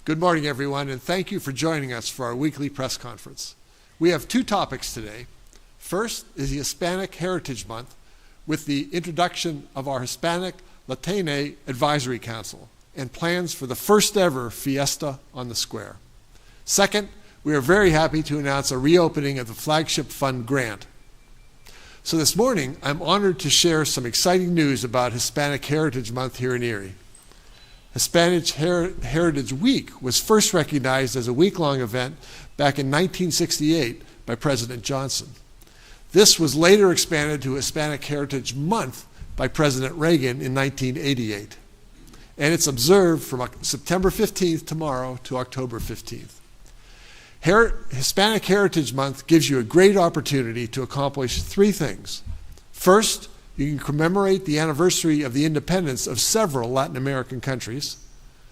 Good morning, everyone, and thank you for joining us for our weekly press conference. We have two topics today. First is the Hispanic Heritage Month with the introduction of our Hispanic Latine Advisory Council and plans for the first ever fiesta on the square. Second, we are very happy to announce a reopening of the Flagship Fund grant. So this morning, I'm honored to share some exciting news about Hispanic Heritage Month here in Erie. Hispanic Heritage Week was first recognized as a week-long event back in 1968 by President Johnson. This was later expanded to Hispanic Heritage Month by President Reagan in 1988. And it's observed from September 15th tomorrow to October 15th. Hispanic Heritage Month gives you a great opportunity to accomplish three things. First, you can commemorate the anniversary of the independence of several Latin American countries.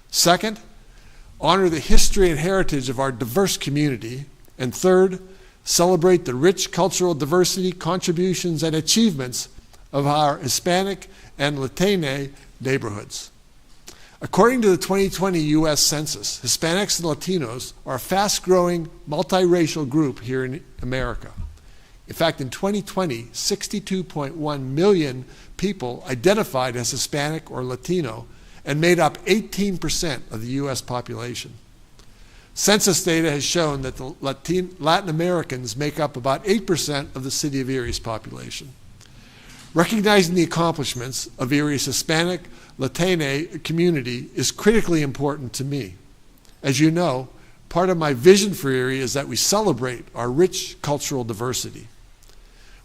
Second, honor the history and heritage of our diverse community. And third, celebrate the rich cultural diversity, contributions, and achievements of our Hispanic and Latine neighborhoods. According to the 2020 U.S. Census, Hispanics and Latinos are a fast-growing, multiracial group here in America. In fact, in 2020, 62.1 million people identified as Hispanic or Latino and made up 18% of the U.S. population. Census data has shown that the Latin Americans make up about 8% of the city of Erie's population. Recognizing the accomplishments of Erie's Hispanic Latine community is critically important to me. As you know, part of my vision for Erie is that we celebrate our rich cultural diversity.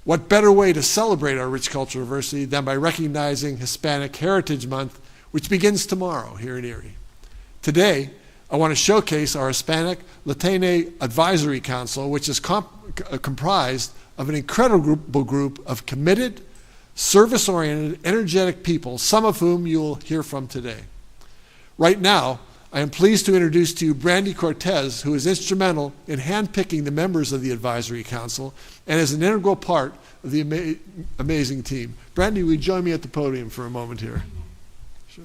What better way to celebrate our rich cultural diversity than by recognizing Hispanic Heritage Month, which begins tomorrow here in Erie. Today, I want to showcase our Hispanic Latine Advisory Council, which is comprised of an incredible group of committed, service-oriented, energetic people, some of whom you'll hear from today. Right now, I am pleased to introduce to you Brandy Cortez, who is instrumental in handpicking the members of the Advisory Council and is an integral part of the amazing team. Brandy, will you join me at the podium for a moment here? Sure.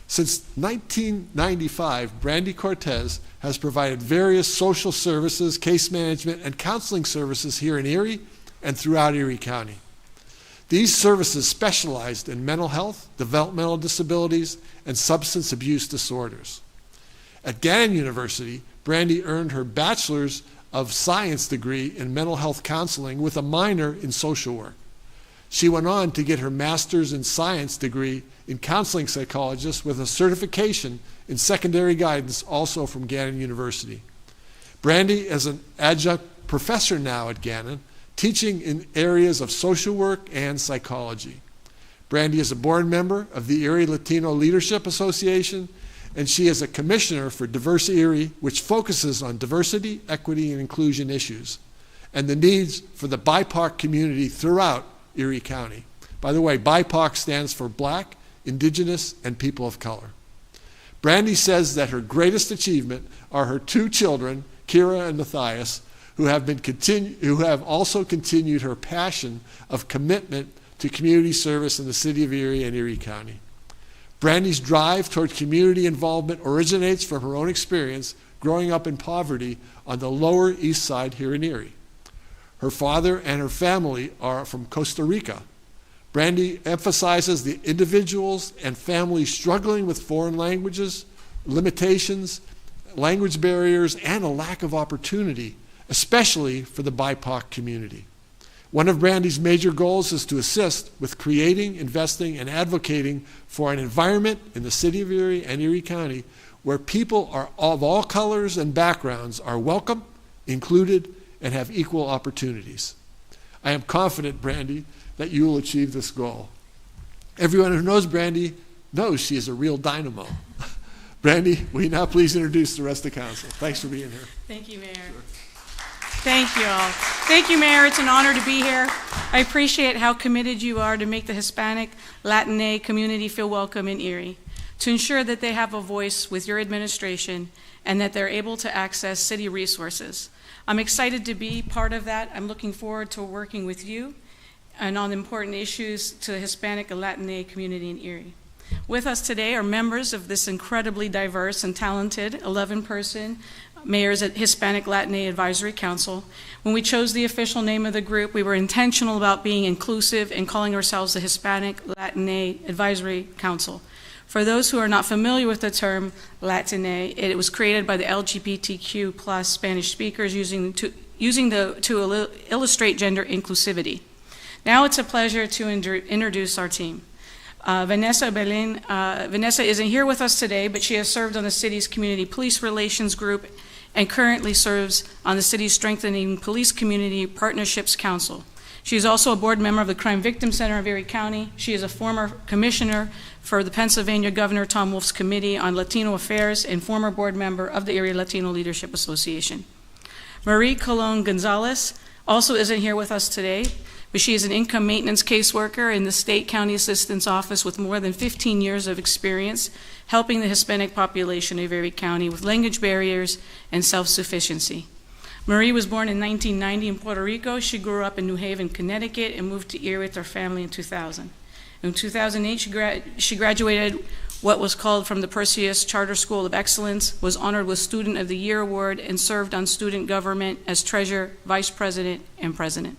Since 1995, Brandy Cortez has provided various social services, case management, and counseling services here in Erie and throughout Erie County. These services specialized in mental health, developmental disabilities, and substance abuse disorders. At Gannon University, Brandy earned her Bachelor's of Science degree in mental health counseling with a minor in social work. She went on to get her Master's in Science degree in counseling psychologist with a certification in secondary guidance also from Gannon University. Brandy is an adjunct professor now at Gannon, teaching in areas of social work and psychology. Brandy is a board member of the Erie Latino Leadership Association, and she is a commissioner for Diverse Erie, which focuses on diversity, equity, and inclusion issues, and the needs for the BIPOC community throughout Erie County. By the way, BIPOC stands for Black, Indigenous, and People of Color. Brandy says that her greatest achievement are her two children, Kira and Matthias, who have also continued her passion of commitment to community service in the city of Erie and Erie County. Brandy's drive toward community involvement originates from her own experience growing up in poverty on the Lower East Side here in Erie. Her father and her family are from Costa Rica. Brandy emphasizes the individuals and families struggling with foreign languages, limitations, language barriers, and a lack of opportunity, especially for the BIPOC community. One of Brandy's major goals is to assist with creating, investing, and advocating for an environment in the city of Erie and Erie County where people of all colors and backgrounds are welcome, included, and have equal opportunities. I am confident, Brandy, that you will achieve this goal. Everyone who knows Brandy knows she is a real dynamo. Brandy, will you now please introduce the rest of the council? Thanks for being here. Thank you, Mayor. Sure. Thank you all. Thank you, Mayor. It's an honor to be here. I appreciate how committed you are to make the Hispanic Latine community feel welcome in Erie, to ensure that they have a voice with your administration and that they're able to access city resources. I'm excited to be part of that. I'm looking forward to working with you and on important issues to the Hispanic and Latine community in Erie. With us today are members of this incredibly diverse and talented 11-person Mayors at Hispanic Latinx Advisory Council. When we chose the official name of the group, we were intentional about being inclusive and calling ourselves the Hispanic Latinx Advisory Council. For those who are not familiar with the term Latinx, it was created by the LGBTQ plus Spanish speakers to illustrate gender inclusivity. Now it's a pleasure to introduce our team. Vanessa isn't here with us today, but she has served on the city's Community Police Relations Group and currently serves on the city's Strengthening Police Community Partnerships Council. She is also a board member of the Crime Victim Center of Erie County. She is a former commissioner for the Pennsylvania Governor Tom Wolf's Committee on Latino Affairs and former board member of the Erie Latino Leadership Association. Marie Colon Gonzalez also isn't here with us today, but she is an income maintenance caseworker in the State County Assistance Office with more than 15 years of experience helping the Hispanic population of Erie County with language barriers and self-sufficiency. Marie was born in 1990 in Puerto Rico. She grew up in New Haven, Connecticut, and moved to Erie with her family in 2000. In 2008, she graduated what was called from the Perseus Charter School of Excellence, was honored with Student of the Year Award, and served on student government as treasurer, vice president, and president.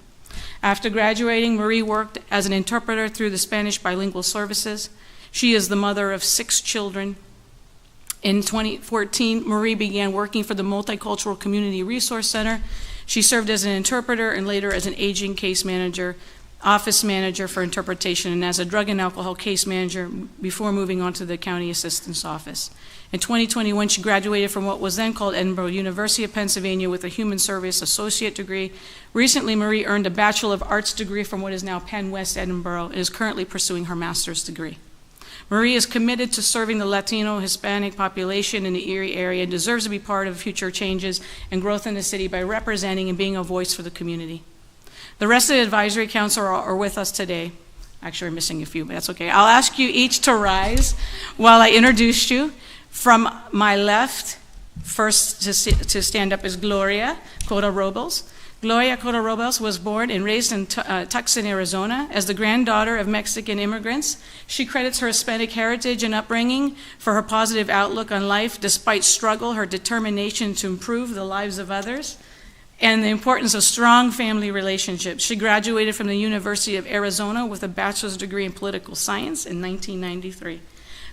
After graduating, Marie worked as an interpreter through the Spanish Bilingual Services. She is the mother of 6 children. In 2014, Marie began working for the Multicultural Community Resource Center. She served as an interpreter and later as an aging case manager, office manager for interpretation, and as a drug and alcohol case manager before moving on to the County Assistance Office. In 2021, she graduated from what was then called Edinburgh University of Pennsylvania with a Human Service Associate degree. Recently, Marie earned a Bachelor of Arts degree from what is now Penn West Edinburgh and is currently pursuing her master's degree. Marie is committed to serving the Latino Hispanic population in the Erie area and deserves to be part of future changes and growth in the city by representing and being a voice for the community. The rest of the advisory council are with us today. Actually, we're missing a few, but that's okay. I'll ask you each to rise while I introduce you. From my left, first to stand up is Gloria Cota-Robles. Gloria Cota-Robles was born and raised in Tucson, Arizona, as the granddaughter of Mexican immigrants. She credits her Hispanic heritage and upbringing for her positive outlook on life, despite struggle, her determination to improve the lives of others, and the importance of strong family relationships. She graduated from the University of Arizona with a bachelor's degree in political science in 1993.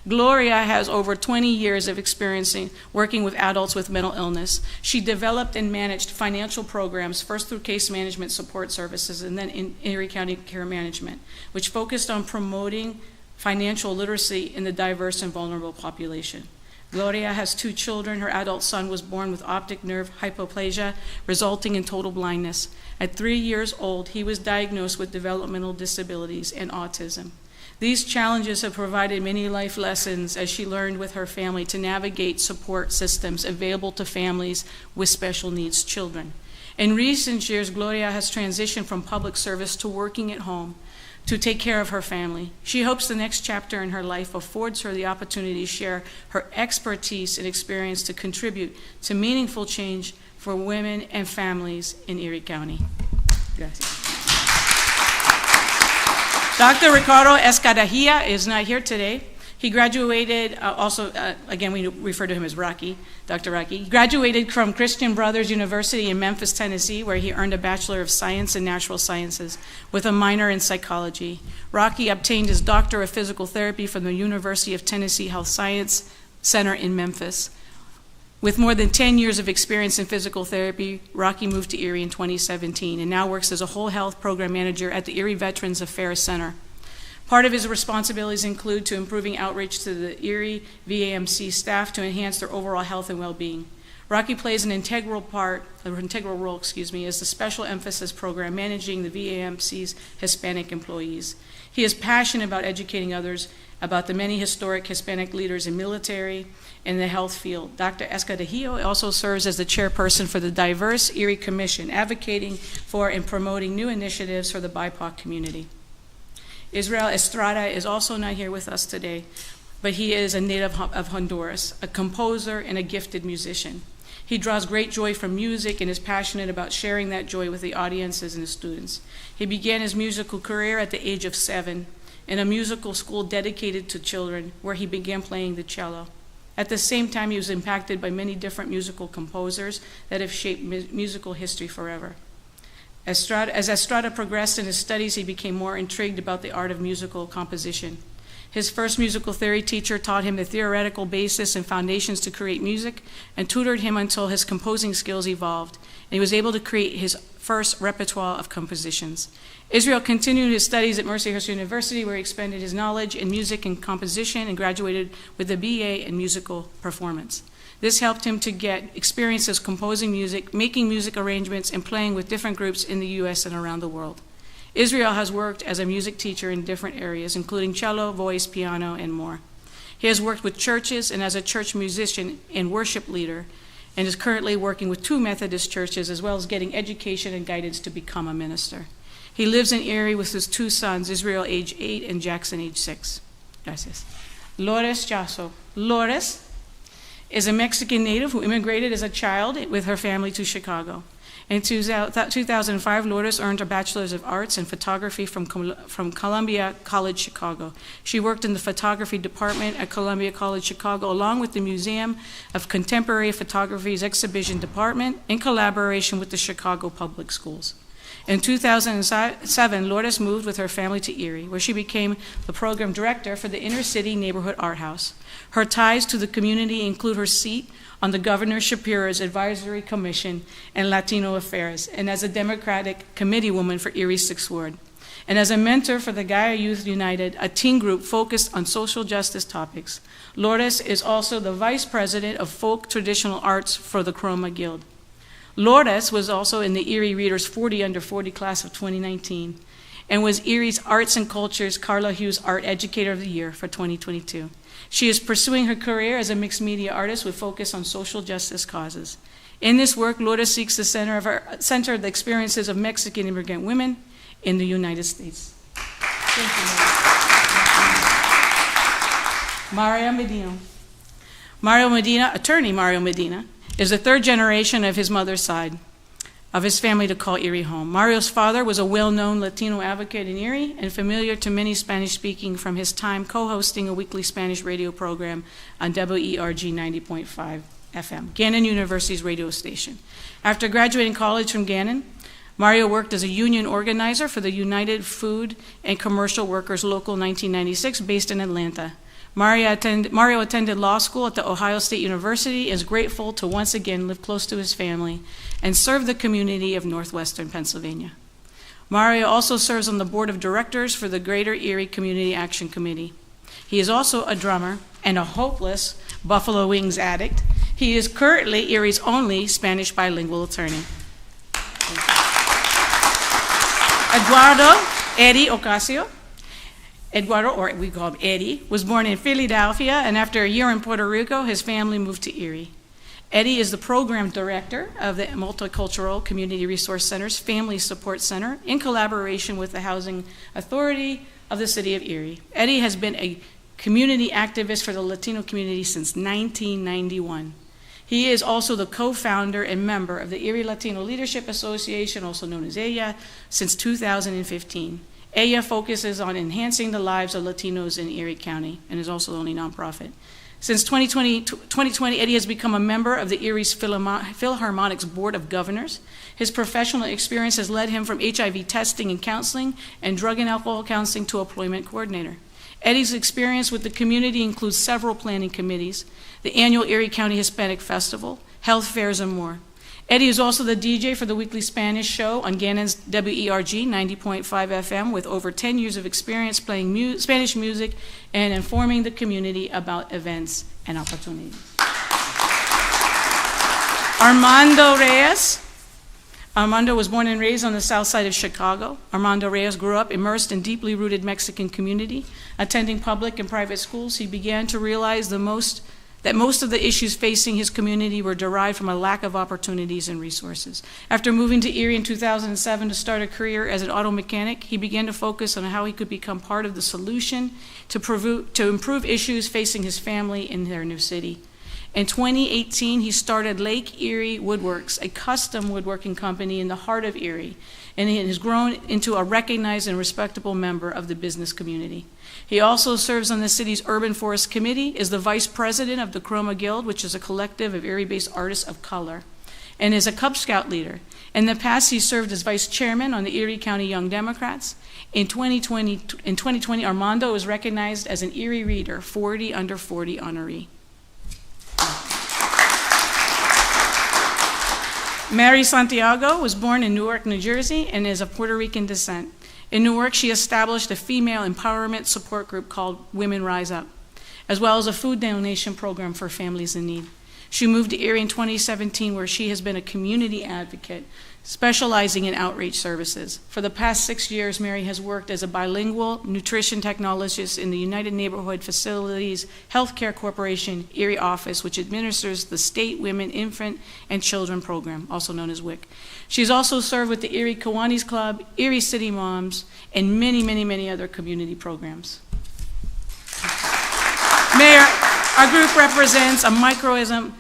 Gloria has over 20 years of experience working with adults with mental illness. She developed and managed financial programs, first through case management support services and then in Erie County Care Management, which focused on promoting financial literacy in the diverse and vulnerable population. Gloria has 2 children. Her adult son was born with optic nerve hypoplasia, resulting in total blindness. At 3 years old, he was diagnosed with developmental disabilities and autism. These challenges have provided many life lessons as she learned with her family to navigate support systems available to families with special needs children. In recent years, Gloria has transitioned from public service to working at home to take care of her family. She hopes the next chapter in her life affords her the opportunity to share her expertise and experience to contribute to meaningful change for women and families in Erie County. Gracias. Dr. Ricardo Escadajia is not here today. He graduated, again, we refer to him as Rocky, Dr. Rocky. He graduated from Christian Brothers University in Memphis, Tennessee, where he earned a Bachelor of Science in Natural Sciences with a minor in psychology. Rocky obtained his Doctor of Physical Therapy from the University of Tennessee Health Science Center in Memphis. With more than 10 years of experience in physical therapy, Rocky moved to Erie in 2017 and now works as a whole health program manager at the Erie Veterans Affairs Center. Part of his responsibilities include to improving outreach to the Erie VAMC staff to enhance their overall health and well-being. Rocky plays an integral role, as the special emphasis program managing the VAMC's Hispanic employees. He is passionate about educating others about the many historic Hispanic leaders in military and the health field. Dr. Escadajio also serves as the chairperson for the Diverse Erie Commission, advocating for and promoting new initiatives for the BIPOC community. Israel Estrada is also not here with us today, but he is a native of Honduras, a composer and a gifted musician. He draws great joy from music and is passionate about sharing that joy with the audiences and the students. He began his musical career at the age of 7 in a musical school dedicated to children, where he began playing the cello. At the same time, he was impacted by many different musical composers that have shaped musical history forever. As Estrada progressed in his studies, he became more intrigued about the art of musical composition. His first musical theory teacher taught him the theoretical basis and foundations to create music and tutored him until his composing skills evolved, and he was able to create his first repertoire of compositions. Israel continued his studies at Mercyhurst University, where he expanded his knowledge in music and composition and graduated with a BA in musical performance. This helped him to get experience as composing music, making music arrangements, and playing with different groups in the U.S. and around the world. Israel has worked as a music teacher in different areas, including cello, voice, piano, and more. He has worked with churches and as a church musician and worship leader, and is currently working with 2 Methodist churches, as well as getting education and guidance to become a minister. He lives in Erie with his 2 sons, Israel, age 8, and Jackson, age 6. Gracias. Lores Jasso. Lores is a Mexican native who immigrated as a child with her family to Chicago. In 2005, Lourdes earned her Bachelor's of Arts in Photography from Columbia College Chicago. She worked in the photography department at Columbia College Chicago, along with the Museum of Contemporary Photography's exhibition department, in collaboration with the Chicago Public Schools. In 2007, Lourdes moved with her family to Erie, where she became the program director for the Inner City Neighborhood Art House. Her ties to the community include her seat on the Governor Shapiro's Advisory Commission and Latino Affairs, and as a Democratic committeewoman for Erie's 6th Ward, and as a mentor for the Gaia Youth United, a teen group focused on social justice topics. Lourdes is also the vice president of folk traditional arts for the Chroma Guild. Lourdes was also in the Erie Readers 40 Under 40 class of 2019, and was Erie's Arts and Culture's Carla Hughes Art Educator of the Year for 2022. She is pursuing her career as a mixed media artist with focus on social justice causes. In this work, Lourdes seeks the center of the experiences of Mexican immigrant women in the United States. Thank you. Mario Medina. Attorney Mario Medina, is the 3rd generation of his mother's side of his family to call Erie home. Mario's father was a well-known Latino advocate in Erie and familiar to many Spanish-speaking from his time co-hosting a weekly Spanish radio program on WERG 90.5 FM, Gannon University's radio station. After graduating college from Gannon, Mario worked as a union organizer for the United Food and Commercial Workers Local 1996, based in Atlanta. Mario attended law school at the Ohio State University and is grateful to once again live close to his family and serve the community of northwestern Pennsylvania. Mario also serves on the board of directors for the Greater Erie Community Action Committee. He is also a drummer and a hopeless Buffalo Wings addict. He is currently Erie's only Spanish bilingual attorney. Eduardo Eddie Ocasio. Eduardo, or we call him Eddie, was born in Philadelphia, and after a year in Puerto Rico, his family moved to Erie. Eddie is the program director of the Multicultural Community Resource Center's Family Support Center in collaboration with the Housing Authority of the City of Erie. Eddie has been a community activist for the Latino community since 1991. He is also the co-founder and member of the Erie Latino Leadership Association, also known as ELLA, since 2015. ELLA focuses on enhancing the lives of Latinos in Erie County and is also the only nonprofit. Since 2020, Eddie has become a member of the Erie's Philharmonic's Board of Governors. His professional experience has led him from HIV testing and counseling and drug and alcohol counseling to employment coordinator. Eddie's experience with the community includes several planning committees, the annual Erie County Hispanic Festival, health fairs, and more. Eddie is also the DJ for the weekly Spanish show on Gannon's WERG 90.5 FM with over 10 years of experience playing Spanish music and informing the community about events and opportunities. Armando Reyes. Armando was born and raised on the south side of Chicago. Armando Reyes grew up immersed in deeply rooted Mexican community. Attending public and private schools, he began to realize that most of the issues facing his community were derived from a lack of opportunities and resources. After moving to Erie in 2007 to start a career as an auto mechanic, he began to focus on how he could become part of the solution to improve issues facing his family in their new city. In 2018, he started Lake Erie Woodworks, a custom woodworking company in the heart of Erie. and he has grown into a recognized and respectable member of the business community. He also serves on the city's Urban Forest Committee, is the vice president of the Chroma Guild, which is a collective of Erie-based artists of color, and is a Cub Scout leader. In the past, he served as vice chairman on the Erie County Young Democrats. In 2020, Armando was recognized as an Erie Reader 40 Under 40 honoree. Mary Santiago was born in Newark, New Jersey, and is of Puerto Rican descent. In Newark, she established a female empowerment support group called Women Rise Up, as well as a food donation program for families in need. She moved to Erie in 2017, where she has been a community advocate, specializing in outreach services. For the past 6 years, Mary has worked as a bilingual nutrition technologist in the United Neighborhood Facilities Healthcare Corporation Erie office, which administers the State Women, Infant, and Children Program, also known as WIC. She's also served with the Erie Kiwanis Club, Erie City Moms, and many, many, many other community programs. Mayor, our group represents a microcosm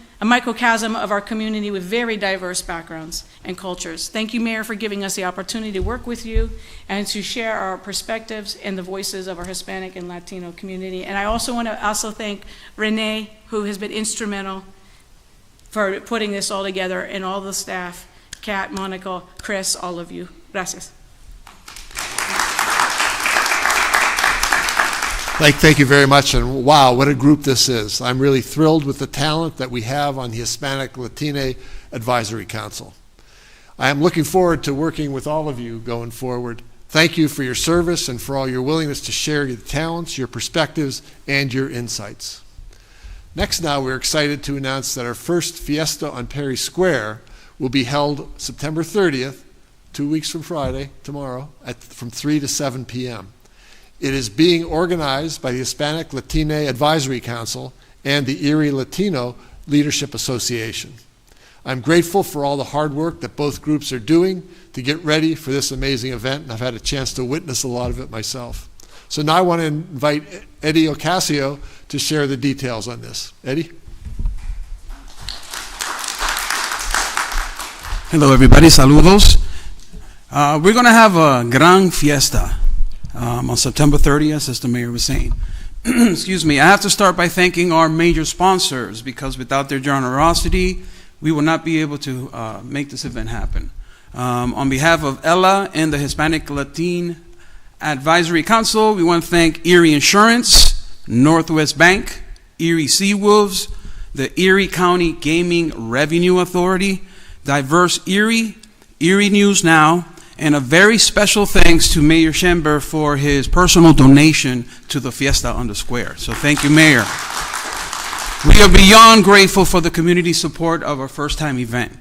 of our community with very diverse backgrounds and cultures. Thank you, Mayor, for giving us the opportunity to work with you and to share our perspectives and the voices of our Hispanic and Latino community. And I also want to thank Renee, who has been instrumental for putting this all together, and all the staff, Kat, Monica, Chris, all of you. Gracias. Thank you very much, and wow, what a group this is. I'm really thrilled with the talent that we have on the Hispanic Latine Advisory Council. I am looking forward to working with all of you going forward. Thank you for your service and for all your willingness to share your talents, your perspectives, and your insights. Next now, we're excited to announce that our first Fiesta on Perry Square will be held September 30th, 2 weeks from Friday, tomorrow, from 3 to 7 p.m. It is being organized by the Hispanic Latine Advisory Council and the Erie Latino Leadership Association. I'm grateful for all the hard work that both groups are doing to get ready for this amazing event, and I've had a chance to witness a lot of it myself. So now I want to invite Eddie Ocasio to share the details on this. Eddie? Hello, everybody. Saludos. We're going to have a gran fiesta on September 30th, as the mayor was saying. Excuse me. I have to start by thanking our major sponsors, because without their generosity, we will not be able to make this event happen. On behalf of Ella and the Hispanic Latine Advisory Council, we want to thank Erie Insurance, Northwest Bank, Erie Seawolves, the Erie County Gaming Revenue Authority, Diverse Erie, Erie News Now, and a very special thanks to Mayor Schember for his personal donation to the Fiesta on the Square. So thank you, Mayor. We are beyond grateful for the community support of our first-time event.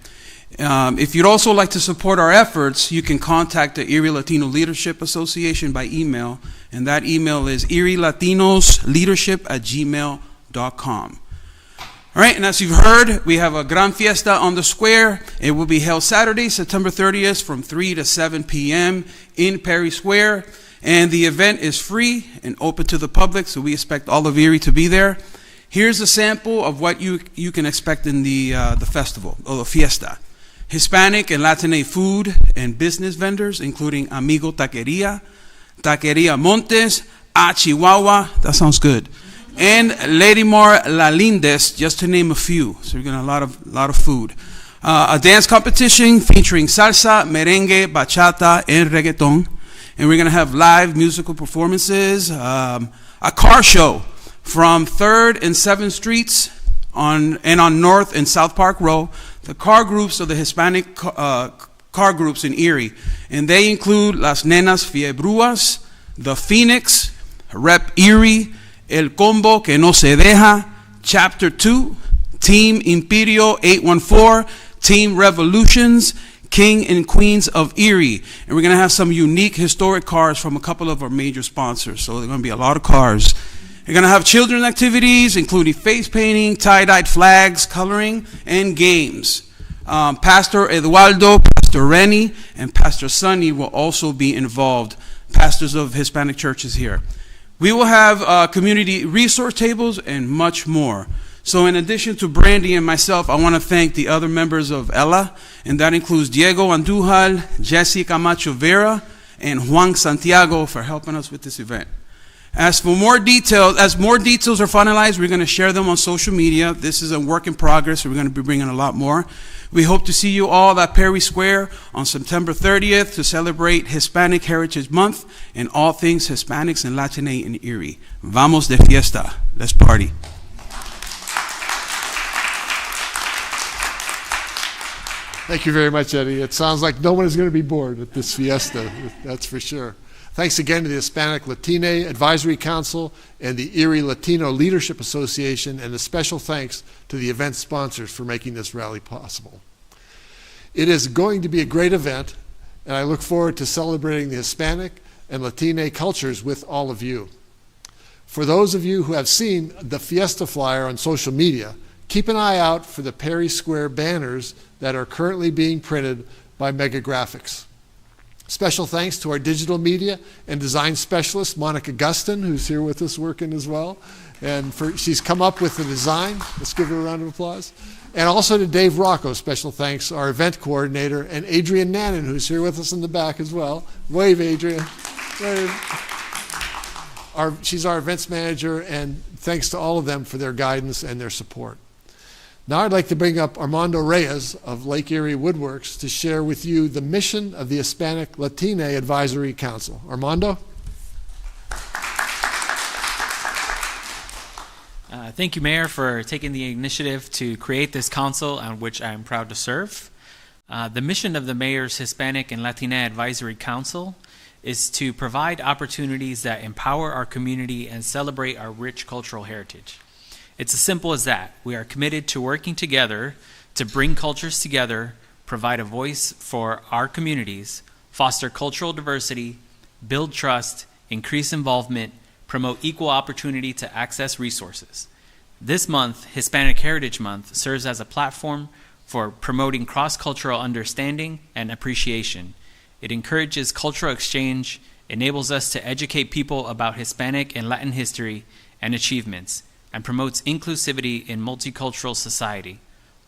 If you'd also like to support our efforts, you can contact the Erie Latino Leadership Association by email, and that email is erielatinosleadership@gmail.com. All right, and as you've heard, we have a Gran Fiesta on the Square. It will be held Saturday, September 30th from 3 to 7 p.m. in Perry Square, and the event is free and open to the public, so we expect all of Erie to be there. Here's a sample of what you can expect in the festival, or the fiesta. Hispanic and Latine food and business vendors, including Amigo Taqueria, Taqueria Montes, A Chihuahua, that sounds good, and Lady Mar La Lindes, just to name a few. So you're going to have a lot of food. A dance competition featuring salsa, merengue, bachata, and reggaeton. And we're going to have live musical performances, a car show from 3rd and 7th Streets on North and South Park Row. The car groups are the Hispanic car groups in Erie, and they include Las Nenas Fiebruas, The Phoenix, Rep Erie, El Combo Que No Se Deja, Chapter 2, Team Imperio 814, Team Revolutions, King and Queens of Erie. And we're going to have some unique historic cars from a couple of our major sponsors, so there's going to be a lot of cars. We're going to have children's activities, including face painting, tie-dyed flags, coloring, and games. Pastor Eduardo, Pastor Rennie, and Pastor Sonny will also be involved, pastors of Hispanic churches here. We will have community resource tables and much more. So in addition to Brandy and myself, I want to thank the other members of ELA, and that includes Diego Andújar, Jesse Camacho Vera, and Juan Santiago for helping us with this event. As more details are finalized, we're going to share them on social media. This is a work in progress, so we're going to be bringing a lot more. We hope to see you all at Perry Square on September 30th to celebrate Hispanic Heritage Month and all things Hispanics and Latine in Erie. Vamos de fiesta. Let's party. Thank you very much, Eddie. It sounds like no one is going to be bored at this fiesta, that's for sure. Thanks again to the Hispanic Latine Advisory Council and the Erie Latino Leadership Association, and a special thanks to the event sponsors for making this rally possible. It is going to be a great event, and I look forward to celebrating the Hispanic and Latine cultures with all of you. For those of you who have seen the fiesta flyer on social media, keep an eye out for the Perry Square banners that are currently being printed by Mega Graphics. Special thanks to our digital media and design specialist, Monica Gustin, who's here with us working as well. And she's come up with the design. Let's give her a round of applause. And also to Dave Rocco, special thanks, our event coordinator, and Adrian Nannon, who's here with us in the back as well. Wave, Adrian. Wave. She's our events manager, and thanks to all of them for their guidance and their support. Now I'd like to bring up Armando Reyes of Lake Erie Woodworks to share with you the mission of the Hispanic Latine Advisory Council. Armando? Thank you, Mayor, for taking the initiative to create this council on which I am proud to serve. The mission of the Mayor's Hispanic and Latina Advisory Council is to provide opportunities that empower our community and celebrate our rich cultural heritage. It's as simple as that. We are committed to working together to bring cultures together, provide a voice for our communities, foster cultural diversity, build trust, increase involvement, promote equal opportunity to access resources. This month, Hispanic Heritage Month, serves as a platform for promoting cross-cultural understanding and appreciation. It encourages cultural exchange, enables us to educate people about Hispanic and Latin history and achievements, and promotes inclusivity in multicultural society,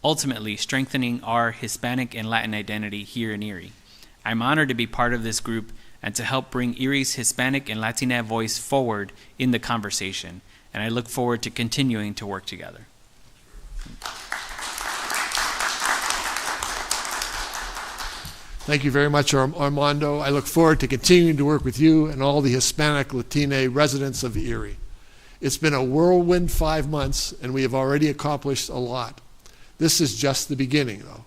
ultimately strengthening our Hispanic and Latin identity here in Erie. I'm honored to be part of this group and to help bring Erie's Hispanic and Latina voice forward in the conversation, and I look forward to continuing to work together. Thank you very much, Armando. I look forward to continuing to work with you and all the Hispanic Latine residents of Erie. It's been a whirlwind 5 months, and we have already accomplished a lot. This is just the beginning, though.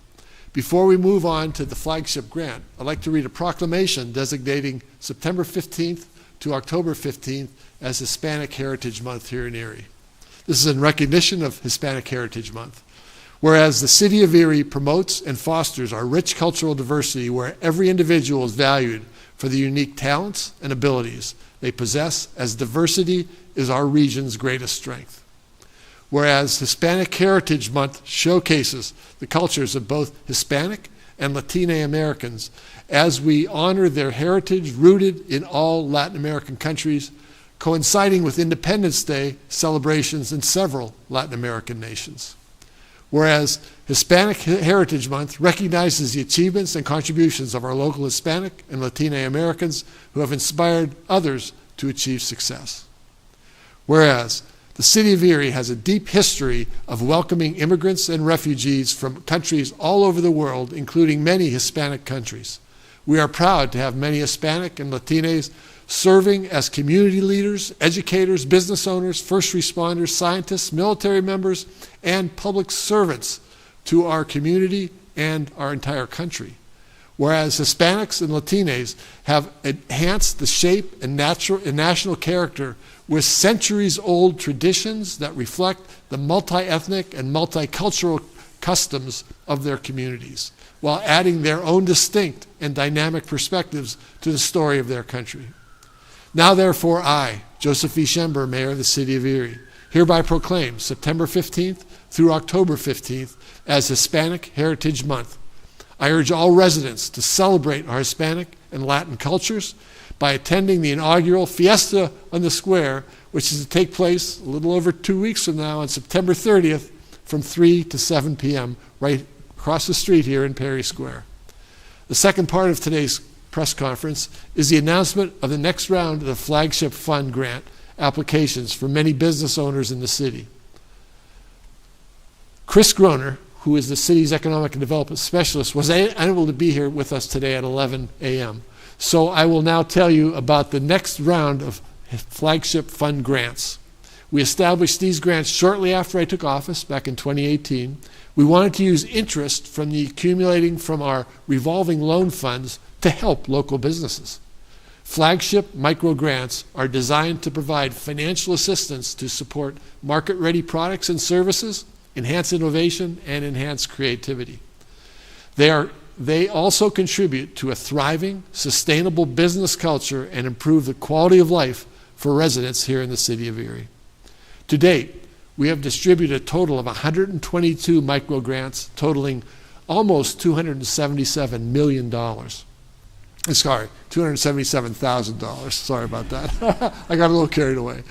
Before we move on to the flagship grant, I'd like to read a proclamation designating September 15th to October 15th as Hispanic Heritage Month here in Erie. This is in recognition of Hispanic Heritage Month. Whereas the City of Erie promotes and fosters our rich cultural diversity, where every individual is valued for the unique talents and abilities they possess, as diversity is our region's greatest strength. Whereas Hispanic Heritage Month showcases the cultures of both Hispanic and Latino Americans as we honor their heritage rooted in all Latin American countries, coinciding with Independence Day celebrations in several Latin American nations. Whereas Hispanic Heritage Month recognizes the achievements and contributions of our local Hispanic and Latino Americans who have inspired others to achieve success. Whereas the City of Erie has a deep history of welcoming immigrants and refugees from countries all over the world, including many Hispanic countries. We are proud to have many Hispanic and Latinas serving as community leaders, educators, business owners, first responders, scientists, military members, and public servants to our community and our entire country. Whereas Hispanics and Latinas have enhanced the shape and national character with centuries-old traditions that reflect the multi-ethnic and multicultural customs of their communities, while adding their own distinct and dynamic perspectives to the story of their country. Now therefore I, Joseph E. Schember, Mayor of the City of Erie, hereby proclaim September 15th through October 15th as Hispanic Heritage Month. I urge all residents to celebrate our Hispanic and Latin cultures, by attending the inaugural Fiesta on the Square, which is to take place a little over 2 weeks from now on September 30th from 3 to 7 p.m. right across the street here in Perry Square. The second part of today's press conference is the announcement of the next round of the Flagship Fund grant applications for many business owners in the city. Chris Groner, who is the city's economic and development specialist, was unable to be here with us today at 11 a.m. So I will now tell you about the next round of Flagship Fund grants. We established these grants shortly after I took office back in 2018. We wanted to use interest from the accumulating from our revolving loan funds to help local businesses. Flagship micro grants are designed to provide financial assistance to support market-ready products and services, enhance innovation, and enhance creativity. They also contribute to a thriving, sustainable business culture and improve the quality of life for residents here in the city of Erie. To date, we have distributed a total of 122 micro grants totaling almost $277 million. Sorry, $277,000. Sorry about that. I got a little carried away.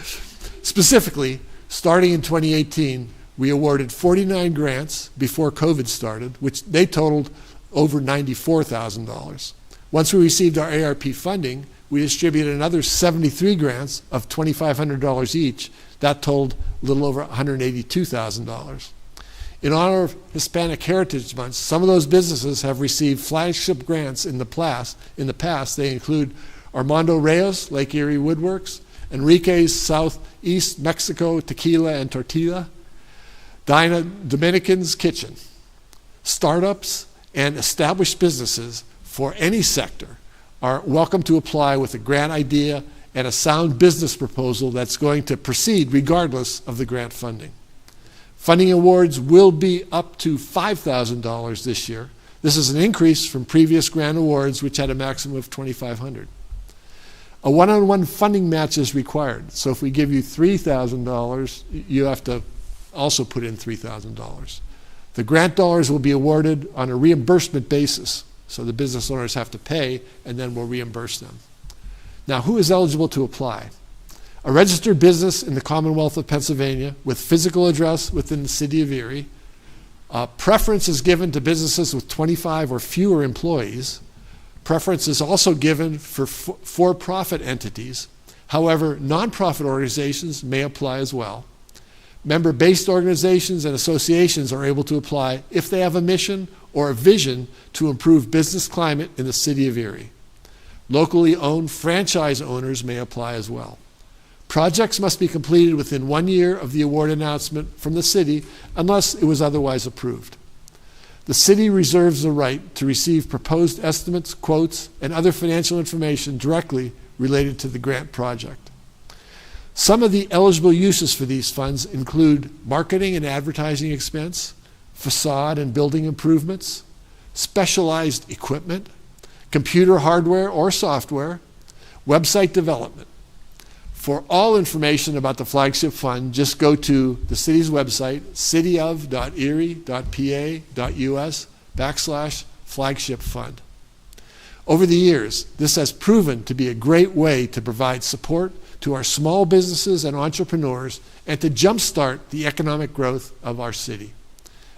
Specifically, starting in 2018, we awarded 49 grants before COVID started, which they totaled over $94,000. Once we received our ARP funding, we distributed another 73 grants of $2,500 each. That totaled a little over $182,000. In honor of Hispanic Heritage Month, some of those businesses have received flagship grants in the past. They include Armando Reyes, Lake Erie Woodworks, Enrique's Southeast Mexico Tequila and Tortilla, Dinah Dominican's Kitchen. Startups and established businesses for any sector are welcome to apply with a grant idea and a sound business proposal that's going to proceed regardless of the grant funding. Funding awards will be up to $5,000 this year. This is an increase from previous grant awards, which had a maximum of $2,500. A one-on-one funding match is required. So if we give you $3,000, you have to also put in $3,000. The grant dollars will be awarded on a reimbursement basis. So the business owners have to pay, and then we'll reimburse them. Now, who is eligible to apply? A registered business in the Commonwealth of Pennsylvania with physical address within the city of Erie. Preference is given to businesses with 25 or fewer employees. Preference is also given for for-profit entities. However, nonprofit organizations may apply as well. Member-based organizations and associations are able to apply if they have a mission or a vision to improve business climate in the city of Erie. Locally owned franchise owners may apply as well. Projects must be completed within 1 year of the award announcement from the city unless it was otherwise approved. The city reserves the right to receive proposed estimates, quotes, and other financial information directly related to the grant project. Some of the eligible uses for these funds include marketing and advertising expense, facade and building improvements, specialized equipment, computer hardware or software, website development. For all information about the Flagship Fund, just go to the city's website, cityof.erie.us/flagship fund. Over the years, this has proven to be a great way to provide support to our small businesses and entrepreneurs and to jumpstart the economic growth of our city.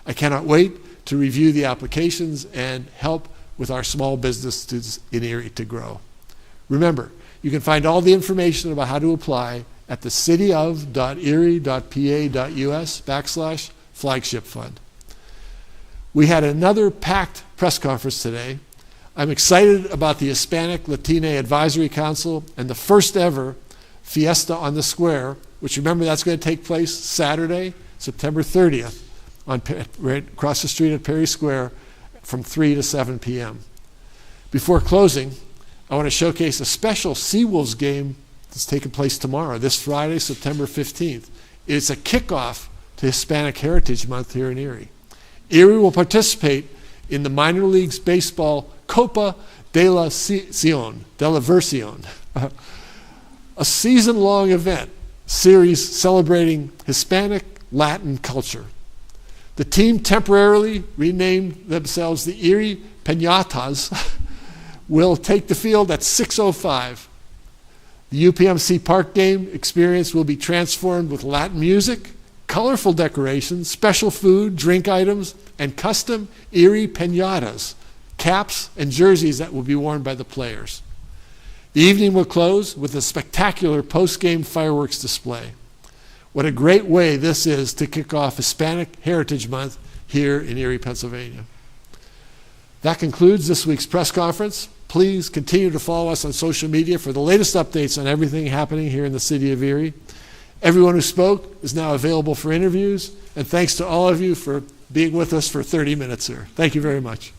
I cannot wait to review the applications and help with our small businesses in Erie to grow. Remember, you can find all the information about how to apply at the cityof.erie.pa.us/flagship fund. We had another packed press conference today. I'm excited about the Hispanic Latina Advisory Council and the first ever Fiesta on the Square, which remember that's going to take place Saturday, September 30th, right across the street at Perry Square from 3 to 7 p.m. Before closing, I want to showcase a special Seawolves game that's taking place tomorrow, this Friday, September 15th. It's a kickoff to Hispanic Heritage Month here in Erie. Erie will participate in the minor leagues baseball Copa de la Versión, a season-long event series celebrating Hispanic Latin culture. The team temporarily renamed themselves the Erie Peñatas will take the field at 6:05 The UPMC Park game experience will be transformed with Latin music, colorful decorations, special food, drink items, and custom Erie piñatas, caps, and jerseys that will be worn by the players. The evening will close with a spectacular post-game fireworks display. What a great way this is to kick off Hispanic Heritage Month here in Erie, Pennsylvania. That concludes this week's press conference. Please continue to follow us on social media for the latest updates on everything happening here in the city of Erie. Everyone who spoke is now available for interviews, and thanks to all of you for being with us for 30 minutes here. Thank you very much.